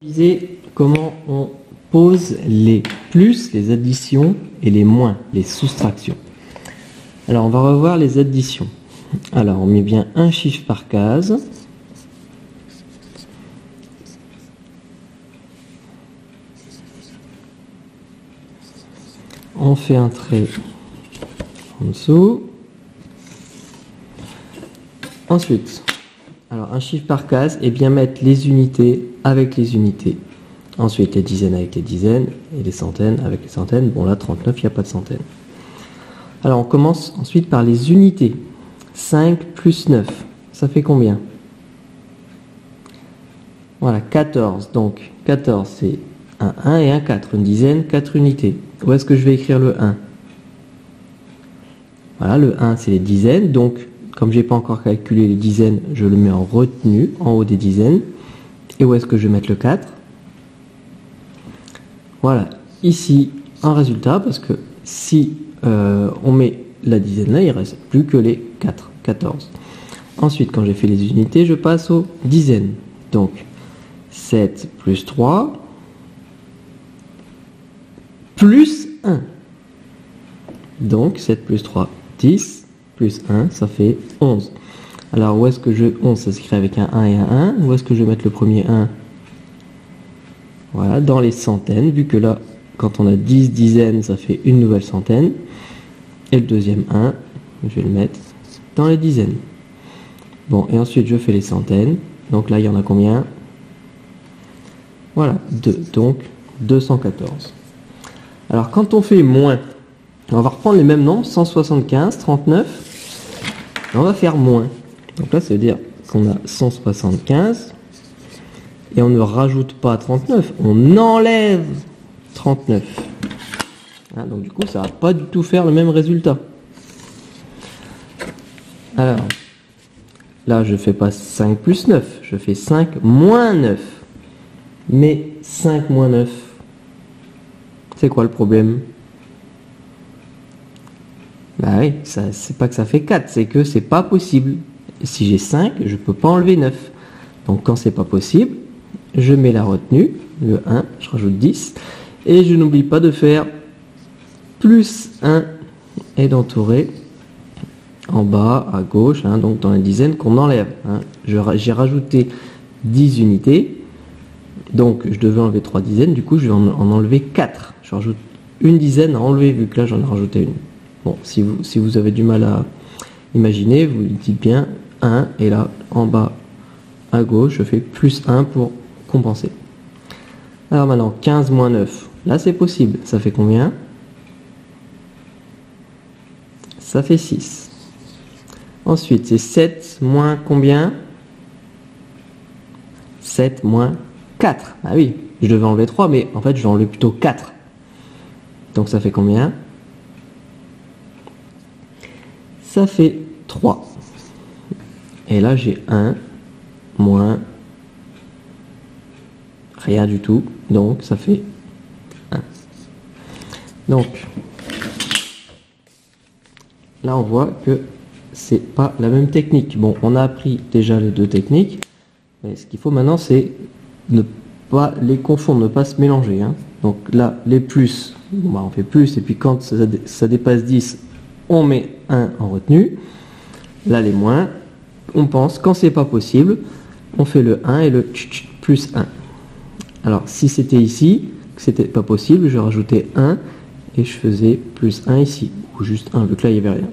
Utiliser comment on pose les plus, les additions et les moins, les soustractions. Alors on va revoir les additions. Alors on met bien un chiffre par case. On fait un trait en dessous. Ensuite, alors un chiffre par case et bien mettre les unités avec les unités. Ensuite les dizaines avec les dizaines et les centaines avec les centaines. Bon là 39, il n'y a pas de centaines. Alors on commence ensuite par les unités. 5 plus 9, ça fait combien? Voilà, 14. Donc 14 c'est un 1 et un 4. Une dizaine, 4 unités. Où est-ce que je vais écrire le 1? Voilà, le 1 c'est les dizaines. Donc comme j'ai pas encore calculé les dizaines, je le mets en retenue, en haut des dizaines. Et où est-ce que je vais mettre le 4? Voilà, ici, en résultat, parce que si on met la dizaine là, il ne reste plus que les 4, 14. Ensuite, quand j'ai fait les unités, je passe aux dizaines. Donc, 7 plus 3, plus 1. Donc, 7 plus 3, 10, plus 1, ça fait 11. Alors, où est-ce que 11, ça s'écrit avec un 1 et un 1. Où est-ce que je vais mettre le premier 1? Voilà, dans les centaines, vu que là, quand on a 10 dizaines, ça fait une nouvelle centaine. Et le deuxième 1, je vais le mettre dans les dizaines. Bon, et ensuite, je fais les centaines. Donc là, il y en a combien? Voilà, 2. Donc, 214. Alors, quand on fait moins, on va reprendre les mêmes nombres, 175, 39. Et on va faire moins. Donc là, ça veut dire qu'on a 175. Et on ne rajoute pas 39, on enlève 39. Hein, donc du coup, ça va pas du tout faire le même résultat. Alors, là, je fais pas 5 plus 9, je fais 5 moins 9. Mais 5 moins 9, c'est quoi le problème? Bah oui, c'est pas que ça fait 4, c'est que c'est pas possible. Si j'ai 5, je peux pas enlever 9. Donc quand c'est pas possible, je mets la retenue, le 1, je rajoute 10, et je n'oublie pas de faire plus 1 et d'entourer en bas, à gauche, hein, donc dans les dizaines qu'on enlève. Hein. J'ai rajouté 10 unités, donc je devais enlever 3 dizaines, du coup je vais en enlever 4. Je rajoute une dizaine à enlever, vu que là j'en ai rajouté une. Bon, si vous avez du mal à imaginer, vous dites bien 1, et là, en bas, à gauche, je fais plus 1 pour compenser. Alors maintenant, 15 moins 9. Là, c'est possible. Ça fait combien? Ça fait 6. Ensuite, c'est 7 moins combien? 7 moins 4. Ah oui, je devais enlever 3, mais en fait, je vais enlever plutôt 4. Donc, ça fait combien? Ça fait 3. Et là, j'ai 1 moins rien du tout, donc ça fait 1. Donc là on voit que c'est pas la même technique. Bon, on a appris déjà les deux techniques, mais ce qu'il faut maintenant c'est ne pas les confondre, ne pas se mélanger. Hein. Donc là les plus, bon, bah, on fait plus, et puis quand ça dépasse 10, on met 1 en retenue. Là les moins, on pense quand c'est pas possible, on fait le 1 et le plus 1. Alors, si c'était ici, que c'était pas possible, je rajoutais 1 et je faisais plus 1 ici, ou juste 1, vu que là, il n'y avait rien.